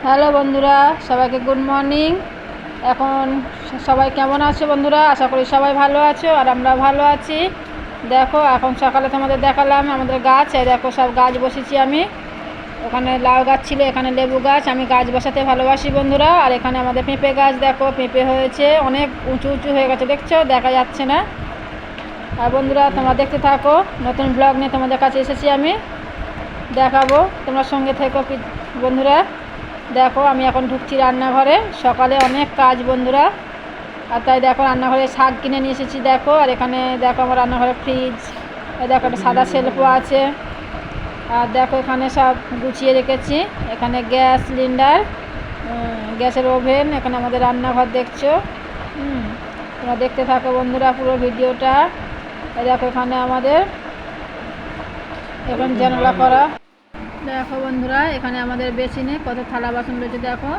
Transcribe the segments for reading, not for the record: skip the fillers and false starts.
Hello বন্ধুরা, সবাইকে good morning. এখন সবাই কেমন আছো বন্ধুরা? আশা করি সবাই ভালো আছো আর আমরা ভালো আছি। দেখো এখন সকালে তোমাদের দেখালাম আমাদের গাছ, এই দেখো সব গাছ বসেছি আমি। ওখানে লাউ গাছ ছিল, এখানে লেবু গাছ। আমি গাছ বসাতে ভালোবাসি বন্ধুরা। আর এখানে আমাদের পেঁপে গাছ, দেখো পেঁপে হয়েছে, অনেক উঁচু উঁচু হয়ে গেছে, দেখছো? দেখা যাচ্ছে না। আর বন্ধুরা তোমরা দেখতে থাকো, নতুন ব্লগ নিয়ে তোমাদের কাছে এসেছি আমি, দেখাবো। তোমরা সঙ্গে থেকো বন্ধুরা। দেখো আমি এখন ঢুকছি রান্নাঘরে। সকালে অনেক কাজ বন্ধুরা, আর তাই দেখো রান্নাঘরে শাক কিনে নিয়ে এসেছি দেখো। আর এখানে দেখো আমার রান্নাঘরে ফ্রিজ, দেখো একটা সাদা সেলফও আছে। আর দেখো এখানে সব গুছিয়ে রেখেছি। এখানে গ্যাস সিলিন্ডার, গ্যাসের ওভেন, এখানে আমাদের রান্নাঘর দেখছো। তোমরা দেখতে থাকো বন্ধুরা পুরো ভিডিওটা। দেখো এখানে আমাদের এখন জানালা করা। দেখো বন্ধুরা এখানে আমাদের বেসিনে কত থালা বাসন রয়েছে দেখো।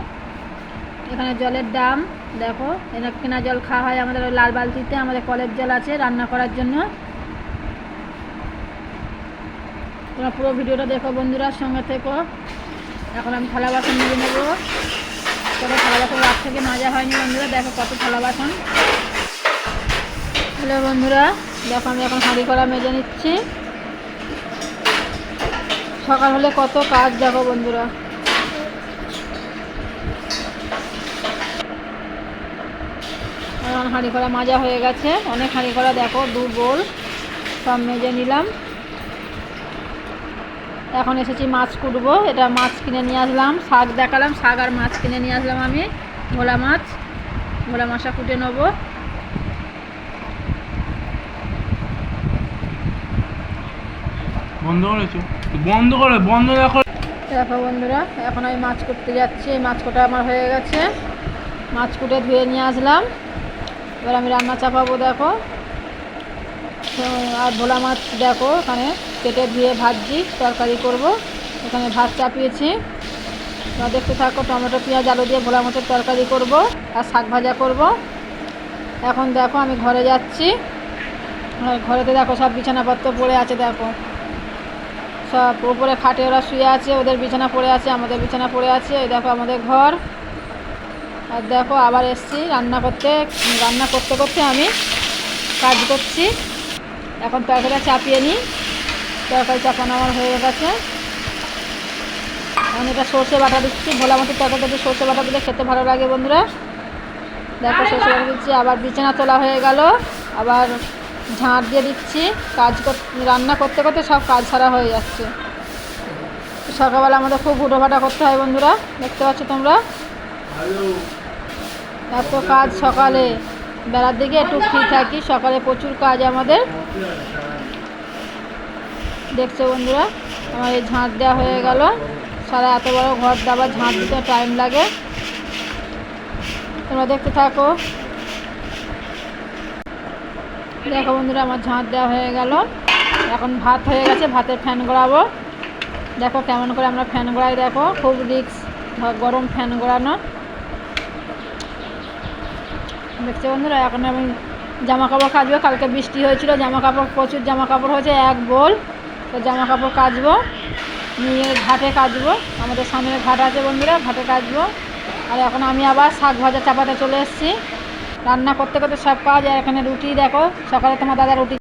এখানে জলের ড্রাম, দেখো এখানে কেনা জল খাওয়া হয় আমাদের ওই লাল বালতিতে। আমাদের কলের জল আছে রান্না করার জন্য। তোমরা পুরো ভিডিওটা দেখো বন্ধুরা, সঙ্গে থেকো। এখন আমি থালা বাসন নিয়ে নেবো। কত থালা বাসন রাত থেকে মাজা হয়নি বন্ধুরা, দেখো কত থালা বাসন। হ্যালো বন্ধুরা, দেখো আমি এখন হাঁড়ি কড়া মেজে নিচ্ছি। সকাল হলে কত কাজ দেখো বন্ধুরা। এখন হাঁড়ি কড়া মাজা হয়ে গেছে, অনেক হাঁড়ি কড়া দেখো, 2 বোল সব মেজে নিলাম। এখন এসেছি মাছ কুটবো। এটা মাছ কিনে নিয়ে আসলাম, শাক দেখালাম, শাক আর মাছ কিনে নিয়ে আসলাম আমি। ভোলা মাছ, ভোলা মাছটা কুটে নেবো। বন্ধ করেছো? বন্ধ করে, বন্ধ রাখো। দেখো বন্ধুরা এখন আমি মাছ কুটতে যাচ্ছি। এই মাছ কোটা আমার হয়ে গেছে, মাছ কুটে ধুয়ে নিয়ে আসলাম। এবার আমি রান্না চাপাবো দেখো। আর ভোলা মাছ দেখো এখানে কেটে ধুয়ে ভাজছি, তরকারি করব। এখানে ভাত চাপিয়েছি, তোমরা দেখতে থাকো। টমেটো পেঁয়াজ আলু দিয়ে ভোলা মাছের তরকারি করব আর শাক ভাজা করব। এখন দেখো আমি ঘরে যাচ্ছি। ঘরেতে দেখো সব বিছানাপত্র পড়ে আছে দেখো, সব উপরে খাটে ওরা শুয়ে আছে, ওদের বিছানা পড়ে আছে, আমাদের বিছানা পড়ে আছে। এই দেখো আমাদের ঘর। আর দেখো আবার এসছি রান্না করতে করতে আমি কাজ করছি। এখন তরকারিটা চাপিয়ে নিই। তরকারি চাপানো আমার হয়ে গেছে। এখন এটা সর্ষে বাটা দিচ্ছি। ভোলা মাছের তরকারিতে সর্ষে বাটা দিলে খেতে ভালো লাগে বন্ধুরা। দেখো সর্ষে বাটা দিচ্ছি। আবার বিছানা তোলা হয়ে গেল, আবার ঝাঁট দিয়ে দিচ্ছি। রান্না করতে করতে সব কাজ ছাড়া হয়ে যাচ্ছে। সকালবেলা আমাদের খুব হুটোপাটা করতে হয় বন্ধুরা, দেখতে পাচ্ছ তোমরা। এত কাজ সকালে, বেলার দিকে একটু ফ্রি থাকি, সকালে প্রচুর কাজ আমাদের, দেখছো বন্ধুরা। আমার এই ঝাঁট দেওয়া হয়ে গেল। সারা এত বড় ঘর আবার ঝাঁট দিতে টাইম লাগে। তোমরা দেখতে থাকো। দেখো বন্ধুরা আমার ঝাঁট দেওয়া হয়ে গেল। এখন ভাত হয়ে গেছে, ভাতের ফ্যান গড়াবো। দেখো কেমন করে আমরা ফ্যান গড়াই, দেখো খুব রিস্ক, গরম ফ্যান গড়ানো, দেখছো বন্ধুরা। এখন আমি জামা কাপড় কাচবো। কালকে বৃষ্টি হয়েছিল, জামা কাপড় প্রচুর জামা কাপড় হয়েছে, 1 বোল। তো জামা কাপড় কাচবো, নিয়ে ঘাটে কাচবো। আমাদের সামনে ঘাট আছে বন্ধুরা, ঘাটে কাচবো। আর এখন আমি আবার শাক ভাজা চাপাতে চলে এসেছি। রান্না করতে করতে সব কাজ। আর এখানে রুটি দেখো, সকালে তোমার দাদা রুটি